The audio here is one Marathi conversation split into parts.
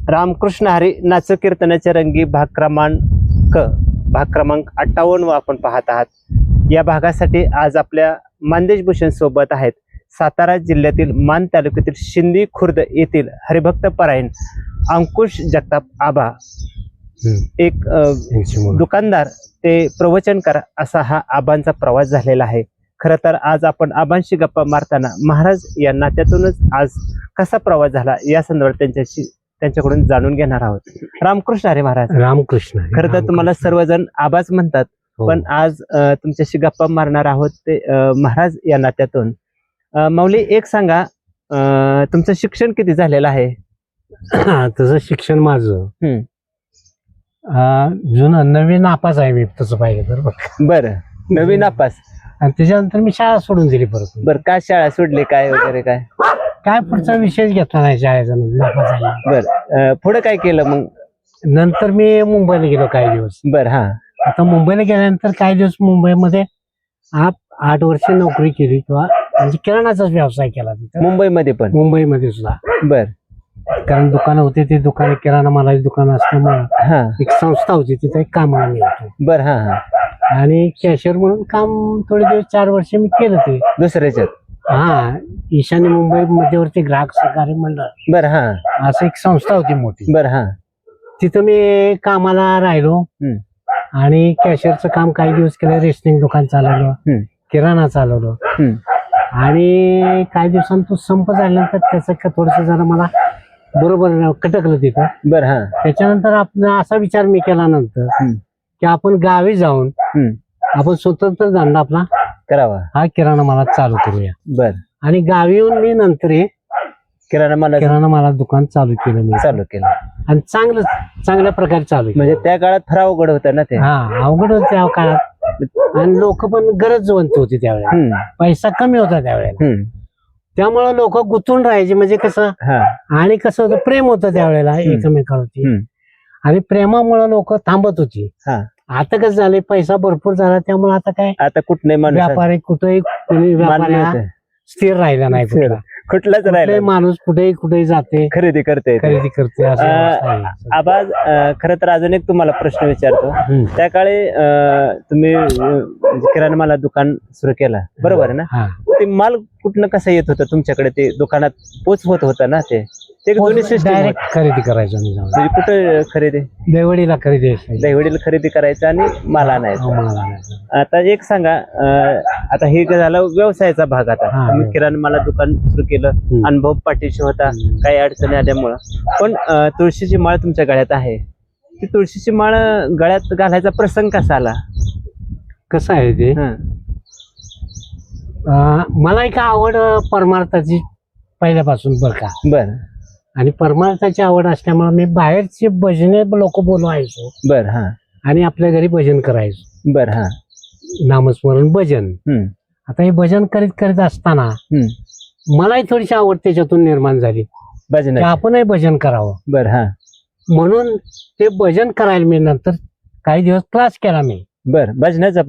रामकृष्ण हरी नाच कीर्तनाचे रंगी भाग क्रमांक 58 आपण पाहत आहात। या भागासाठी आज आपल्या मानदेश भूषण सोबत आहेत सातारा जिल्ह्यातील मान तालुक्यातील शिंदी खुर्द येथील हरिभक्त परायण अंकुश जगताप आबा, एक दुकानदार ते प्रवचनकार असा हा आबांचा प्रवास झालेला आहे। खरं तर आज आपण आबांशी गप्पा मारताना महाराज या नात्यातूनच आज कसा प्रवास झाला या संदर्भात त्यांच्याकडून जाणून घेणार आहोत। रामकृष्ण हरी महाराज। रामकृष्ण। खरं तर तुम्हाला सर्वजण आबाच म्हणतात, पण आज तुमच्याशी गप्पा मारणार आहोत ते महाराज या नात्यातून। माऊली एक सांगा, तुमचं शिक्षण किती झालेलं आहे? तसं शिक्षण माझं जुनं नवीन नापास आहे मी, तसं पाहिजे तर। बरं, नवीन नापास। आणि त्याच्यानंतर मी शाळा सोडून दिली परत। बरं, काय शाळा सोडली काय वगैरे काय पुढचा विषयच घेतला नाही शाळेचा, नापास झाला। बरं, पुढे काय केलं मग? नंतर मी मुंबईला गेलो काही दिवस। बरं, हा। आता मुंबईला गेल्यानंतर काही दिवस मुंबईमध्ये 8 वर्ष नोकरी केली, किंवा म्हणजे किराणाचाच व्यवसाय केला तिथं मुंबईमध्ये पण? मुंबईमध्ये सुद्धा। बर, कारण दुकानं होते, ते दुकान किराणा मालाची दुकान असल्यामुळे एक संस्था होती, तिथे एक कामाला मी होतो। बर, हा हा। आणि कॅशियर म्हणून काम थोडे दिवस 4 वर्ष मी केलं ते दुसऱ्याच्यात? हा, ईशान्य मुंबई मध्यवर्ती ग्राहक सहकारी मंडळ, बर, हा। असं एक संस्था होती मोठी। बर, हा। तिथं मी कामाला राहिलो आणि कॅशियरचं काम काही दिवस केलं, रेशनिंग दुकान चालवलं, किराणा चालवलं। आणि काही दिवसांनी तो संप झाल्यानंतर त्याचं थोडस जरा मला बरोबर कटकलं तिथं। बर, हा। त्याच्यानंतर आपण असा विचार मी केला नंतर की आपण गावी जाऊन आपण स्वतंत्र धंदा आपला करावा, हा किराणा मला चालू करूया। बर। आणि गावी येऊन मी नंतर हे किराणा मला दुकान चालू केलं मी, चालू केलं। आणि चांगल्या प्रकारे चालू केलं। म्हणजे त्या काळात फार अवघड होतं ना ते? हा, अवघड होतं त्या काळात, आणि लोक पण गरजवंत होती त्यावेळेला, पैसा कमी होता त्यावेळेला, त्यामुळे लोक गुंतून राहायचे। म्हणजे कसं, आणि कसं होतं, प्रेम होतं त्यावेळेला एकमेकावरती, आणि प्रेमामुळे लोक थांबत होती। आता कसं झालंय, पैसा भरपूर झाला, त्यामुळे आता काय, आता कुठलाही माणूस व्यापारी कुठेही व्यापारी स्थिर राहिला नाही, कुठलाच राहिला माणूस कुठेही जाते, खरेदी करते आवाज। खरं तर अजून एक तुम्हाला प्रश्न विचारतो। त्या काळी तुम्ही किराणा माला दुकान सुरू केला, बरोबर आहे ना? ते माल कुठनं कसं येत होतं तुमच्याकडे? ते दुकानात पोच होत होतं ना ते? डायरेक्ट खरेदी करायचं म्हणजे कुठं खरेदी? दहिवडीला खरेदी करायचं आणि माल आणायचं। आता एक सांगा, आता हे झालं व्यवसायाचा भाग। आता तुम्ही किराणा माला दुकान सुरू केलं, अनुभव पाठीशी होता, काही अडचणी आल्यामुळं, पण तुळशीची माळ तुमच्या गळ्यात आहे, ती तुळशीची माळ गळ्यात घालायचा प्रसंग कसा आला? कसं आहे ते, मला एक आवड परमार्थाची पहिल्यापासून, बरं का? बर। आणि परमार्थाची आवड असल्यामुळे मी बाहेरचे भजने लोक बोलवायचो। बर, हा। आणि आपल्या घरी भजन करायचो। बर, हा। नामस्मरण भजन। आता हे भजन करीत असताना मलाही थोडीशी आवड त्याच्यातून निर्माण झाली, भजन आपणही भजन करावं। बर, हा। म्हणून ते भजन करायला मी नंतर काही दिवस क्लास केला मी। बर, भजनाचा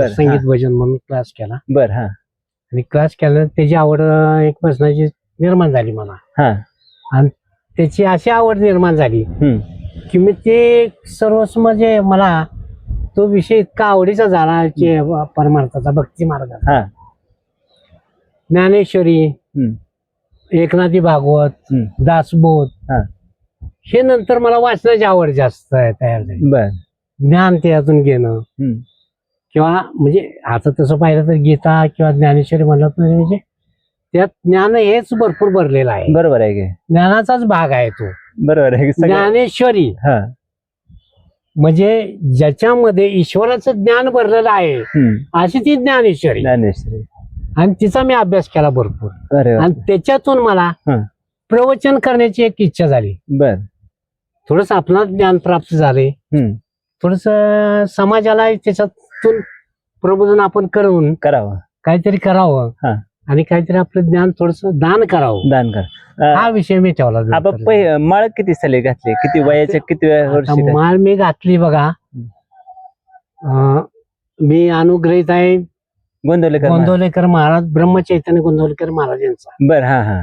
संगीत भजन म्हणून क्लास केला। बर, हा। आणि क्लास केल्यानंतर त्याची आवड एक भजनाची निर्माण झाली मला, आणि त्याची अशी आवड निर्माण झाली की मी ते सर्वस्व, म्हणजे मला तो विषय इतका आवडीचा झाला की परमार्थाचा, भक्ती मार्गाचा, ज्ञानेश्वरी, एकनाथी भागवत, दासबोध, हे नंतर मला वाचनाची आवड जास्त तयार झाली। ज्ञान त्यातून घेणं, किंवा म्हणजे आता तसं पाहिलं तर गीता किंवा ज्ञानेश्वरी म्हणलं तर म्हणजे त्यात ज्ञान हेच भरपूर भरलेलं आहे। बरोबर आहे, ज्ञानाचाच भाग आहे तो। बरोबर आहे। ज्ञानेश्वरी म्हणजे ज्याच्यामध्ये ईश्वराचं ज्ञान भरलेलं आहे, अशी ती ज्ञानेश्वरी। आणि तिचा मी अभ्यास केला भरपूर, आणि त्याच्यातून मला प्रवचन करण्याची एक इच्छा झाली। बर, थोडस आपलं ज्ञान प्राप्त झाले, थोडस समाजाला त्याच्यातून प्रबोधन आपण करावं, काहीतरी करावं, आणि काहीतरी आपलं ज्ञान थोडस दान करावं, हा विषय मी ठेवला। माळ किती साली घातली? किती वयाच्या किती वर्षी माळ मी घातली? बघा, मी अनुग्रहित आहे गोंदवलेकर महाराज, ब्रह्मचैतन्य गोंदवलेकर महाराज यांचा। बर, हा हा।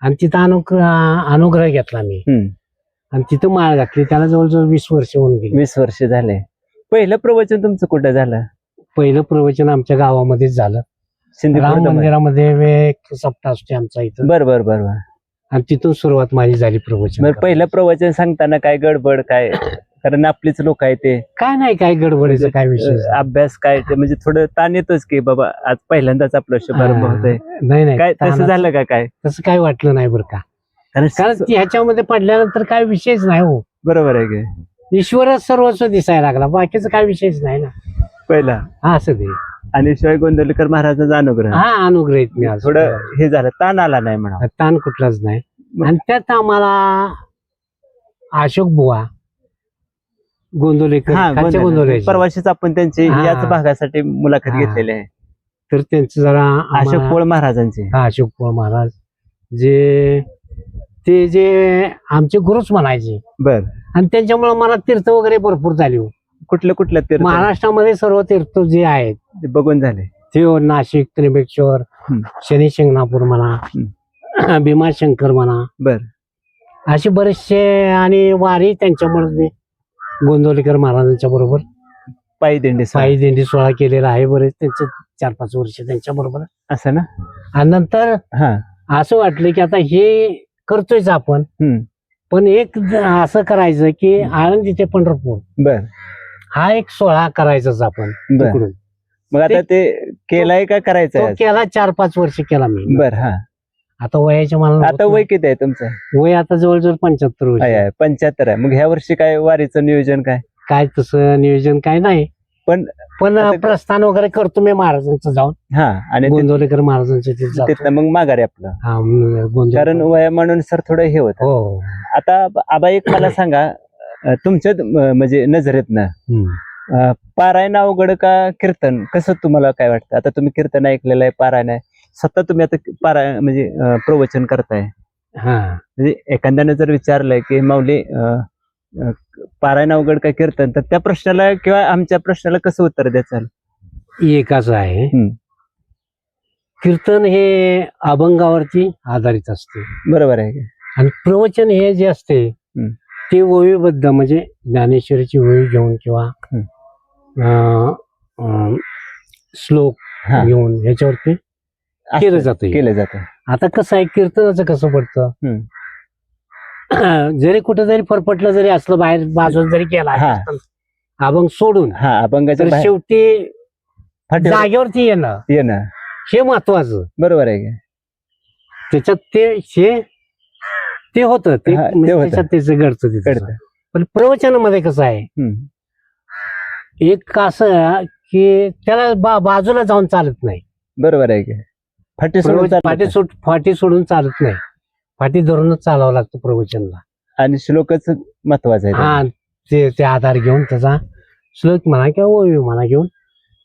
आणि तिथं अनुग्रह घेतला मी। आणि तिथं माळ घातली. त्याला जवळजवळ 20 वर्ष होऊन गेली. 20 वर्ष झाले. पहिलं प्रवचन तुमचं कुठं झालं? पहिलं प्रवचन आमच्या गावामध्येच झालं. सिंधी राम खुर्द मध्ये. मंदिरामध्ये एक सप्ताह असते आमचा इथं, बर बर बर बर. आणि तिथून सुरुवात माझी झाली प्रवचन बर करायची. पहिलं प्रवचन सांगताना काय गडबड काय? कारण आपलीच लोक आहे ते काय नाही, काय गडबडीचं काय विषय नाही. अभ्यास काय ते म्हणजे थोडं ताण येतोच की बाबा आज पहिल्यांदाच आपलं शुभारंभ होतोय. नाही नाही, काय तसं तानाचं- झालं का काय? तसं काय वाटलं नाही बरं का. कारण ती ह्याच्यामध्ये पडल्यानंतर काय विषयच नाही हो. बरोबर आहे की ईश्वरच सर्वस्व दिसायला लागला, बाकीचं काय विषयच नाही ना. पहिला. हा असं ते. आणि शिवाय गोंदवलेकर महाराजांचा अनुग्रह हा अनुग्रहित मी आज थोडं हे झालं, ताण आला नाही म्हणा. ताण कुठलाच नाही. आणि त्यात आम्हाला अशोक बुवा गोंदवलेकर, हा खालच्या गोंदवलेचे, परवाशीच आपण त्यांची हा. याच भागासाठी मुलाखत हा. घेतलेली आहे. तर त्यांचं जरा आम्हाला- अशोक पोळ महाराजांची. हा अशोक बुवा महाराज जे आमचे गुरुच म्हणायचे. बर. आणि त्यांच्यामुळे मला तीर्थ वगैरे भरपूर झाली हो. कुठल्या तीर्थ महाराष्ट्रामध्ये सर्व तीर्थ जे आहेत ते बघून झाले? ते नाशिक, त्र्यंबकेश्वर, हम्म. शनी शिंगणापूर म्हणा, भीमाशंकर म्हणा, बर. असे बरेचसे. आणि वारी त्यांच्यामुळे मी गोंदवलेकर महाराजांच्या बरोबर पायी दिंडी सोहळा. पायी दिंडी सोहळा केलेला आहे. बरेच त्यांचे 4-5 वर्ष त्यांच्या बरोबर. असं ना. आणि नंतर हा. असं वाटलं की आता हे करतोयच आपण, हम्म. पण एक असं करायचं की आळंदी ते पंढरपूर बर हा एक सोहळा करायचाच आपण बर. तिकडून. मग आता ते केलाय का करायचंय तो आज? केला 4-5 वर्ष केला मी. बर. हा. आता वयाच्या मला आता वय किती आहे तुमचं? वय आता जवळजवळ 75 वर्ष. आहे 75 आहे. मग ह्या वर्षी काय वारीचं नियोजन काय? काय तसं नियोजन काय नाही, पण पण आता- प्रस्थान वगैरे करतो मी महाराजांचं जाऊन, हा. आणि गोंदवलेकर महाराजांच्या तिथे जातो. तिथनं मग माघारी आपलं. हा, गोंदवलेकर. कारण वयामानून सर थोडं हे होत. हो. आता आबा एक मला सांगा, तुमच्या म्हणजे नजरेतनं हम्म. पारायण अवघड का कीर्तन, कसं तुम्हाला काय वाटतं? आता तुम्ही कीर्तन ऐकलेलं आहे, पारायण आहे, स्वतः तुम्ही आता पारायण म्हणजे प्रवचन करताय. हा. म्हणजे एखाद्याने जर विचारलंय की माऊली पारायण अवघड का कीर्तन, तर त्या प्रश्नाला किंवा आमच्या प्रश्नाला कसं उत्तर द्यायचं? एक असं आहे, हम्म. कीर्तन हे अभंगावरती आधारित असते, बरोबर आहे का? आणि प्रवचन हे जे असते हम्म. ते ओवीबद्ध, म्हणजे ज्ञानेश्वरीची ओवी घेऊन किंवा श्लोक हा. घेऊन ह्याच्यावरती केलं जातं. केलं जातं. आता कसं आहे, कीर्तनाचं कसं पडतं, जरी कुठं जरी फरफटलं जरी असलं, बाहेर बाजूला जरी केला हा. अभंग सोडून, हा. अभंगाच्या तर बाहेर शेवटी फाटीवर जागेवरती येणं येणं. हे महत्वाचं. बरोबर आहे का? त्याच्यात ते होतं, ते हा, ते म्हणजे होतं. त्याच्यात त्याचं घडतं तिथं. कळतं. पण प्रवचनामध्ये कसं आहे, हम्म. एक असं की त्याला बाजूला जाऊन चालत नाही. बरोबर आहे का? फाटी सोडून चालत नाही. फाटी सोडून चालत नाही, फाटी धरूनच चालावं लागतं प्रवचनला. आणि श्लोकच महत्वाचा आहे. हा, ते आधार घेऊन त्याचा श्लोक म्हणा किंवा ओवी म्हणा घेऊन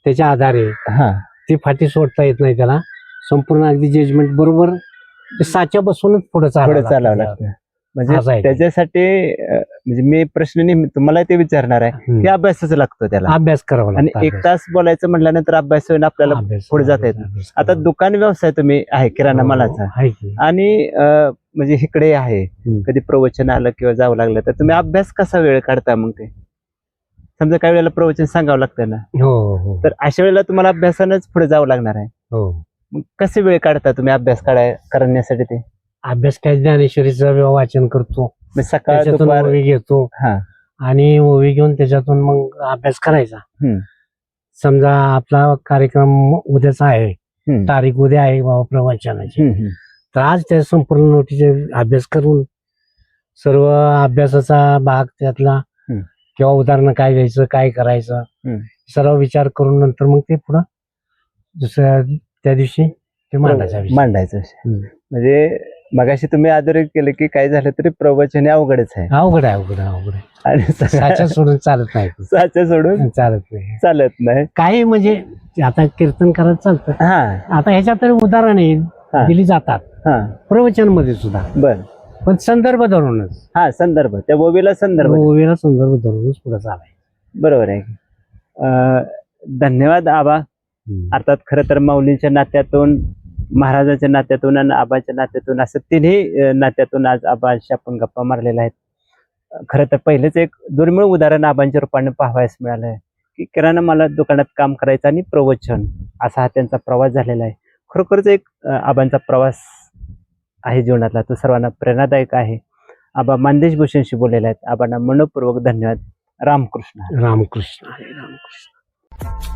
त्याच्या आधारे हा. ती फाटी सोडता येत नाही त्याला. संपूर्ण अगदी जजमेंट बरोबर ते साच्या बसूनच पुढे पुढे चालावं लागतं. असं म्हणजे आहे. त्याच्यासाठी म्हणजे मी प्रश्न नेहमी तुम्हाला ते विचारणार आहे की अभ्यासच लागतो त्याला. अभ्यास करावा आणि लागतो. 1 तास बोलायचं म्हटल्यानंतर अभ्यास होईन आपल्याला पुढे जाता येत नाही. आता दुकान व्यवसाय तुम्ही आहे किराणा मालाचा, आणि म्हणजे इकडे आहे, कधी प्रवचन आलं किंवा जावं लागलं तर तुम्ही अभ्यास कसा वेळ काढता? मग ते समजा काही वेळेला प्रवचन सांगावं लागतं ना, हो. तर अशा वेळेला तुम्हाला अभ्यासानंच पुढे जावं लागणार आहे. हो. मग कसे वेळ काढता तुम्ही अभ्यास करण्यासाठी? ते अभ्यास काय ज्ञानेश्वरीचं वाचन करतो, म्हणजे सकाळ त्याच्यातून दुपार. ओवी घेतो, हा. आणि ओवी घेऊन त्याच्यातून मग अभ्यास करायचा. समजा आपला कार्यक्रम उद्याचा आहे, तारीख उद्या आहे बाबा प्रवचनाची, तर आज त्या संपूर्ण नोटीचे अभ्यास करून सर्व अभ्यासाचा भाग त्यातला किंवा उदाहरणं काय द्यायचं, काय करायचं, सर्व विचार करून नंतर मग ते पुढं दुसऱ्या त्या दिवशी ते मांडायचं. म्हणजे मगाशी तुम्ही अधोरेखित केलं की काय झालं तरी प्रवचन हे अवघडच आहे. अवघड आहे. आणि साच्या सोडून चालत नाही, साच्या सोडून चालत नाही. काही म्हणजे आता कीर्तन करत चालतं. हा. आता ह्याच्यात तरी उदाहरणे दिली जातात प्रवचन मध्ये सुद्धा, बर, पण संदर्भ धरूनच. हा, संदर्भ, त्या ओवीला संदर्भ धरूनच पुढे चालाय. बरोबर आहे. धन्यवाद आबा. अर्थात खरं तर माऊलींच्या नात्यातून, महाराजांच्या नात्यातून आणि आबाच्या नात्यातून, असं तिन्ही नात्यातून आज आबाशी आपण गप्पा मारलेल्या आहेत. खरं तर पहिलेच एक दुर्मिळ उदाहरण आबांच्या रूपाने पाहावयास मिळालंय की किराणा मला दुकानात काम करायचं आणि प्रवचन असा हा त्यांचा प्रवास झालेला आहे. खरोखरच एक आबांचा प्रवास आहे जीवनातला, तो सर्वांना प्रेरणादायक आहे. आबा मानदेश भूषणशी बोललेले आहेत. आबांना मनपूर्वक धन्यवाद. रामकृष्ण. रामकृष्ण हरी, रामकृष्ण.